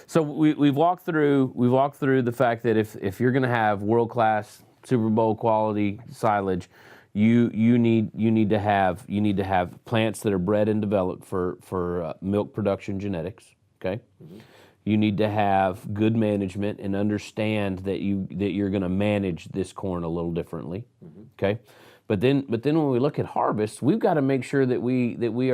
So we've walked through the fact that if you're going to have world-class Super Bowl quality silage, you need to have plants that are bred and developed for milk production genetics. Okay, you need to have good management and understand that you're going to manage this corn a little differently. Okay, but then when we look at harvest, we've got to make sure that we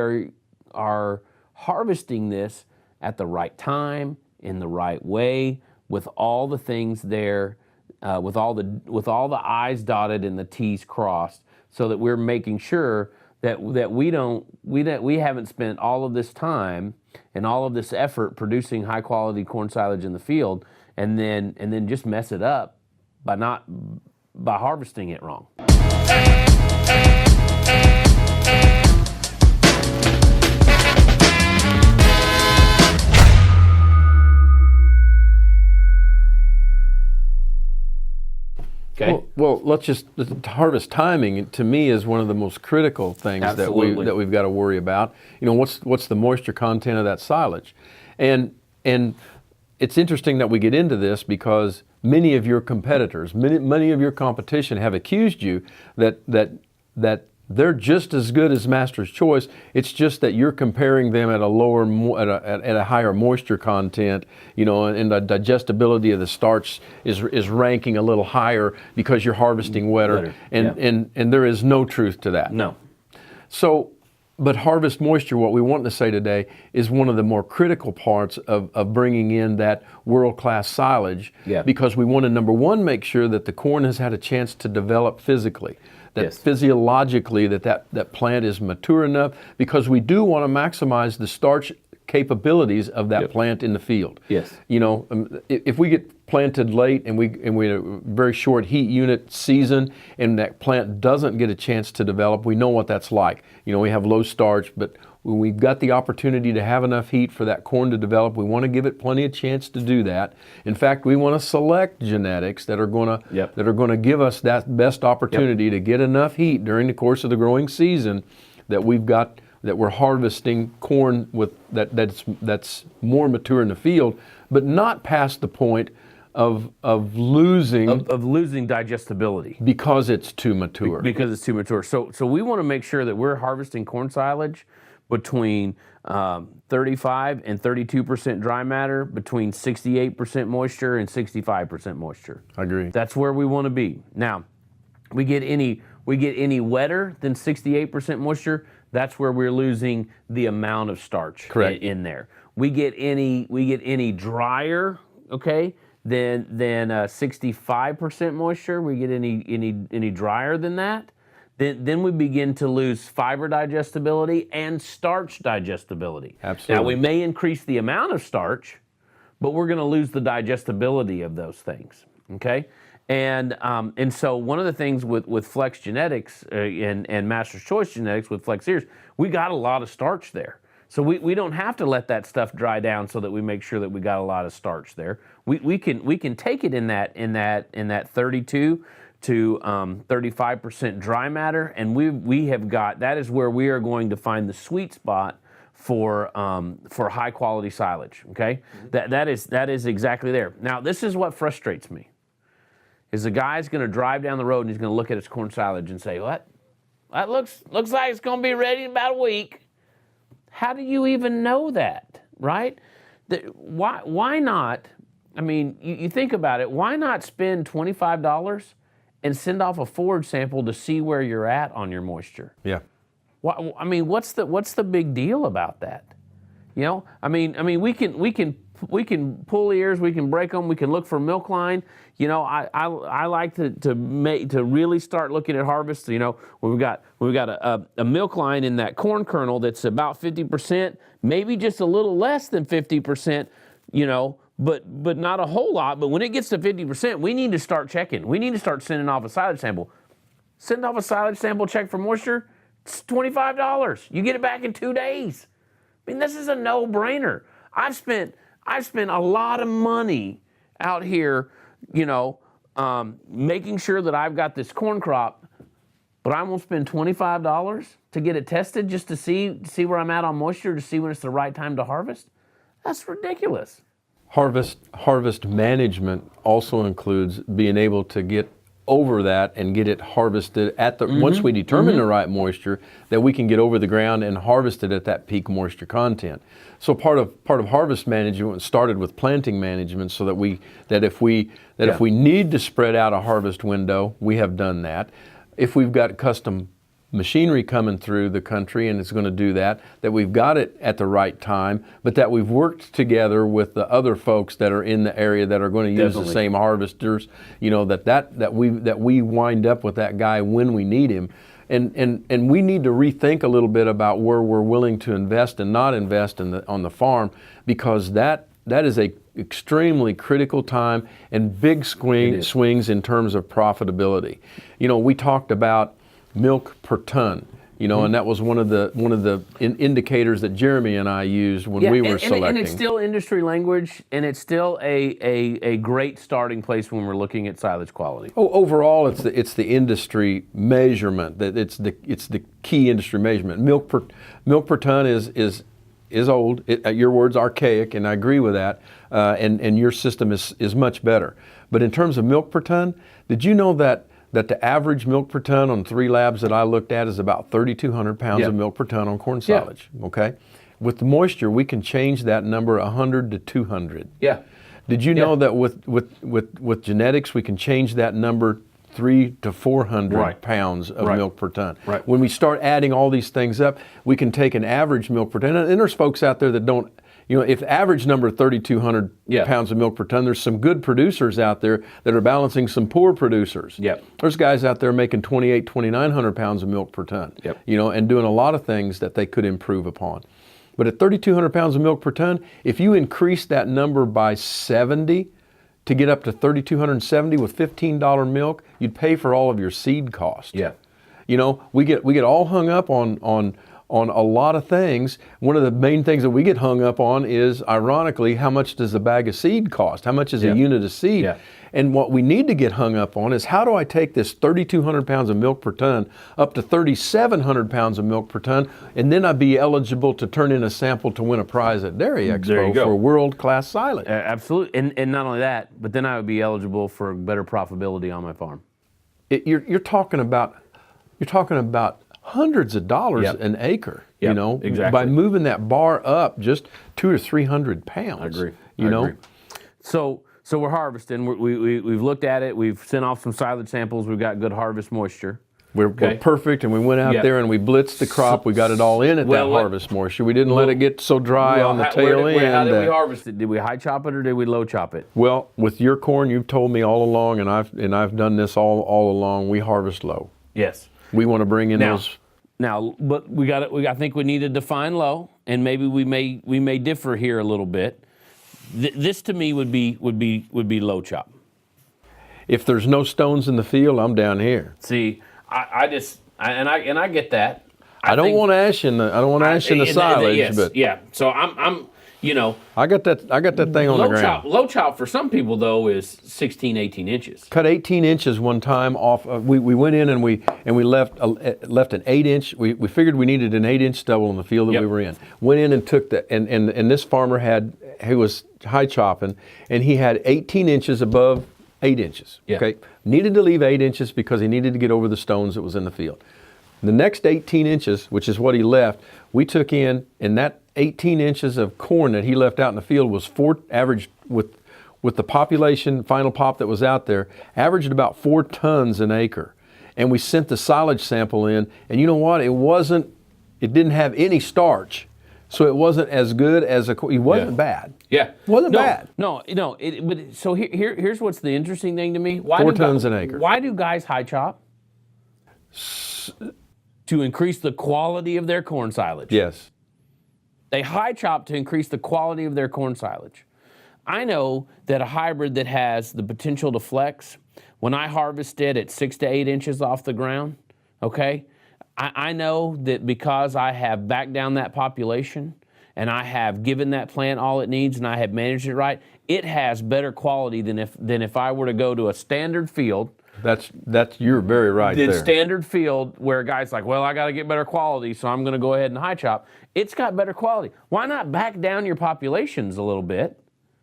are harvesting this at the right time, in the right way, with all the things there, with all the I's dotted and the T's crossed, so that we're making sure that we haven't spent all of this time and all of this effort producing high quality corn silage in the field, and then just mess it up by harvesting it wrong. Okay. Well, the harvest timing to me is one of the most critical things that we've got to worry about. You know, what's the moisture content of that silage, and it's interesting that we get into this because many of your competitors, many of your competition have accused you that they're just as good as Master's Choice. It's just that you're comparing them at a higher moisture content, you know, and the digestibility of the starch is ranking a little higher because you're harvesting wetter. And there is no truth to that. No. So, but harvest moisture, what we want to say today, is one of the more critical parts of bringing in that world-class silage, because we want to, number one, make sure that the corn has had a chance to develop physically. That physiologically that plant is mature enough, because we do want to maximize the starch capabilities of that plant in the field. Yes. You know, if we get planted late and we have a very short heat unit season and that plant doesn't get a chance to develop, we know what that's like. You know, we have low starch, but when we've got the opportunity to have enough heat for that corn to develop, we want to give it plenty of chance to do that. In fact, we want to select genetics that are going to give us that best opportunity to get enough heat during the course of the growing season that we're harvesting corn with that's more mature in the field, but not past the point of losing digestibility because it's too mature. Because it's too mature. So we want to make sure that we're harvesting corn silage between 35 and 32% dry matter, between 68% moisture and 65% moisture. I agree. That's where we want to be. Now, we get any wetter than 68% moisture, that's where we're losing the amount of starch in there. We get any drier, okay, than 65% moisture. We get any drier than that, then we begin to lose fiber digestibility and starch digestibility. Absolutely. Now, we may increase the amount of starch, but we're going to lose the digestibility of those things, okay? And so one of the things with Flex Genetics and Master's Choice Genetics with Flex Ears, we got a lot of starch there. So we don't have to let that stuff dry down so that we make sure that we got a lot of starch there. We can take it in that 32 to 35% dry matter, and we have got, that is where we are going to find the sweet spot for high quality silage. Okay, that is exactly there. Now, this is what frustrates me: is the guy's going to drive down the road and he's going to look at his corn silage and say, "What? That looks like it's going to be ready in about a week." How do you even know that, right? Why not? I mean, you think about it. Why not spend $25 and send off a forage sample to see where you're at on your moisture? Yeah. I mean, what's the big deal about that? You know, I mean, we can pull ears, we can break them, we can look for milk line. You know, I like to really start looking at harvest. You know, when we've got a milk line in that corn kernel that's about 50%, maybe just a little less than 50%. You know, but not a whole lot. But when it gets to 50%, we need to start checking. We need to start sending off a silage sample. Send off a silage sample, check for moisture. It's $25. You get it back in 2 days. I mean, this is a no-brainer. I've spent a lot of money out here, you know, making sure that I've got this corn crop, but I'm gonna spend $25 to get it tested just to see where I'm at on moisture, to see when it's the right time to harvest. That's ridiculous. Harvest management also includes being able to get over that and get it harvested at the once we determine the right moisture, that we can get over the ground and harvest it at that peak moisture content. So part of harvest management started with planting management, so that if we need to spread out a harvest window, we have done that. If we've got custom machinery coming through the country and it's going to do that we've got it at the right time, but that we've worked together with the other folks that are in the area that are going to use the same harvesters, that we wind up with that guy when we need him. And we need to rethink a little bit about where we're willing to invest and not invest on the farm, because that is a extremely critical time and big swings in terms of profitability. We talked about milk per ton, and that was one of the indicators that Jeremy and I used when we were selecting. And it's still industry language, and it's still a great starting place when we're looking at silage quality. Oh, overall, it's the industry measurement that it's the key industry measurement. Milk per ton is old. Your word's archaic, and I agree with that. And your system is much better. But in terms of milk per ton, did you know that the average milk per ton on 3 labs that I looked at is about 3,200 pounds of milk per ton on corn silage? Okay, with the moisture, we can change that number 100 to 200. Yeah. Did you know that with genetics, we can change that number 300 to 400 pounds of milk per ton? Right. When we start adding all these things up, we can take an average milk per ton. And there's folks out there that don't. If average number 3,200 pounds of milk per ton, there's some good producers out there that are balancing some poor producers. Yep. There's guys out there making 2,900 pounds of milk per ton. Yep. And doing a lot of things that they could improve upon. But at 3,200 pounds of milk per ton, if you increase that number by 70 to get up to 3,270 with $15 milk, you'd pay for all of your seed cost. Yeah. We get all hung up on a lot of things. One of the main things that we get hung up on is, ironically, how much does a bag of seed cost? How much is a unit of seed? Yeah. And what we need to get hung up on is, how do I take this 3,200 pounds of milk per ton up to 3,700 pounds of milk per ton, and then I'd be eligible to turn in a sample to win a prize at Dairy Expo for World Class Silage. Absolutely. And not only that, but then I would be eligible for better profitability on my farm. You're talking about hundreds of dollars an acre, exactly. by moving that bar up just 200 to 300 pounds. I agree. I agree. So we're harvesting. We've looked at it. We've sent off some silage samples. We've got good harvest moisture. We're perfect, and we went out there and we blitzed the crop. We got it all in at that harvest moisture. We didn't let it get so dry on the tail end. How did we harvest it? Did we high chop it or did we low chop it? Well, with your corn, you've told me all along, and I've done this all along. We harvest low. Yes. We want to bring in those. Now, but I think we need to define low, and maybe we may differ here a little bit. This to me would be low chop. If there's no stones in the field, I'm down here. See, I get that. I don't want ash in the silage, yes, but yeah. So I'm. I got that thing on the ground. Low chop for some people though is 16, 18 inches. Cut 18 inches one time off. We went in and we left an 8-inch. We figured we needed an 8-inch stubble in the field that we were in. Went in and took and this farmer he was high chopping, and he had 18 inches above 8 inches. Yeah. Okay, needed to leave 8 inches because he needed to get over the stones that was in the field. The next 18 inches, which is what he left, we took in, and that 18 inches of corn that he left out in the field was averaged with the population final pop that was out there, averaged about 4 tons an acre. And we sent the silage sample in, and you know what? It didn't have any starch, so it wasn't as good as it wasn't bad. Yeah, wasn't bad. No. But so here's what's the interesting thing to me. 4 tons an acre. Why do guys high chop? To increase the quality of their corn silage. Yes. They high chop to increase the quality of their corn silage. I know that a hybrid that has the potential to flex, when I harvest it at 6 to 8 inches off the ground, okay, I know that because I have backed down that population and I have given that plant all it needs and I have managed it right, it has better quality than if I were to go to a standard field You're very right The there. standard field where a guy's like, well, I got to get better quality, so I'm going to go ahead and high chop. It's got better quality. Why not back down your populations a little bit,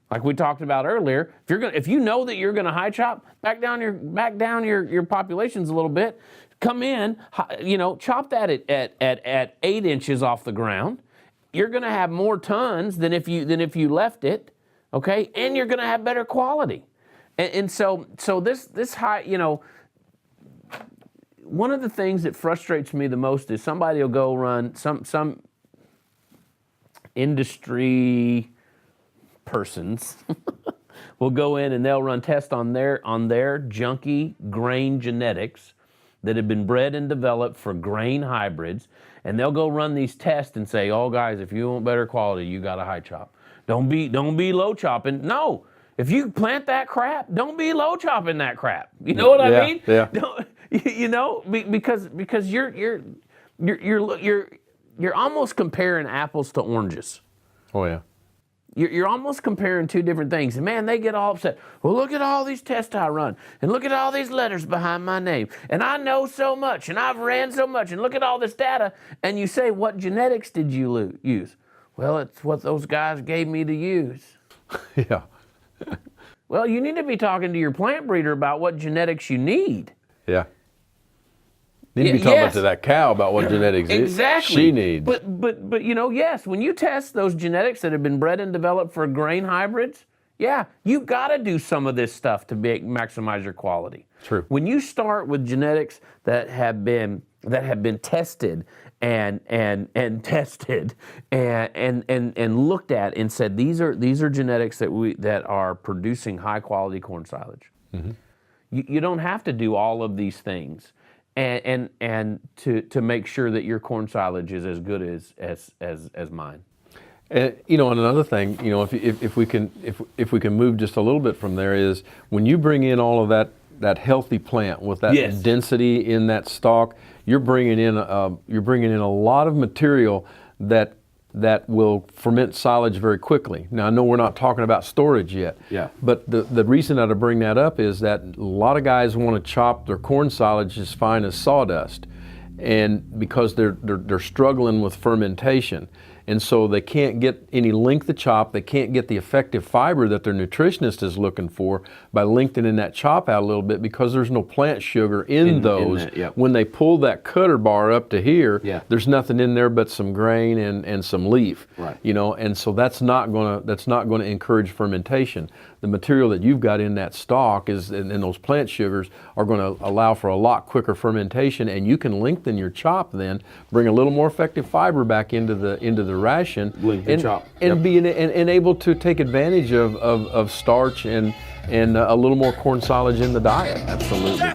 like we talked about earlier? If you know that you're going to high chop, back down your populations a little bit. Come in, chop that at 8 inches off the ground. You're going to have more tons than if you left it, okay? And you're going to have better quality. And so this high, one of the things that frustrates me the most is somebody will go run some industry persons will go in and they'll run tests on their junky grain genetics that have been bred and developed for grain hybrids, and they'll go run these tests and say, "Oh, guys, if you want better quality, you got to high chop. Don't be low chopping." No. If you plant that crap, don't be low chopping that crap. You know what I mean? Yeah. Because you're almost comparing apples to oranges. Oh yeah. You're almost comparing two different things. And man, they get all upset. Well, look at all these tests I run, and look at all these letters behind my name, and I know so much, and I've ran so much, and look at all this data. And you say, what genetics did you use? Well, it's what those guys gave me to use. Yeah. Well, you need to be talking to your plant breeder about what genetics you need. Yeah. Need to be talking to that cow about what genetics she needs. But yes, when you test those genetics that have been bred and developed for grain hybrids, yeah, you got to do some of this stuff to maximize your quality. True. When you start with genetics that have been tested and tested and looked at and said these are genetics that are producing high quality corn silage. Mm-hmm. You don't have to do all of these things and to make sure that your corn silage is as good as mine. And and another thing, if we can move just a little bit from there, is when you bring in all of that healthy plant with that density in that stalk, you're bringing in a lot of material that will ferment silage very quickly. Now I know we're not talking about storage yet. Yeah. But the reason that I bring that up is that a lot of guys want to chop their corn silage as fine as sawdust, and because they're struggling with fermentation. And so they can't get any length of chop, they can't get the effective fiber that their nutritionist is looking for by lengthening that chop out a little bit, because there's no plant sugar in those. When they pull that cutter bar up to here, there's nothing in there but some grain and some leaf. Right. And so that's not gonna encourage fermentation. The material that you've got in that stalk and those plant sugars are going to allow for a lot quicker fermentation, and you can lengthen your chop then, bring a little more effective fiber back into the ration, and be able to take advantage of starch and a little more corn silage in the diet. Absolutely.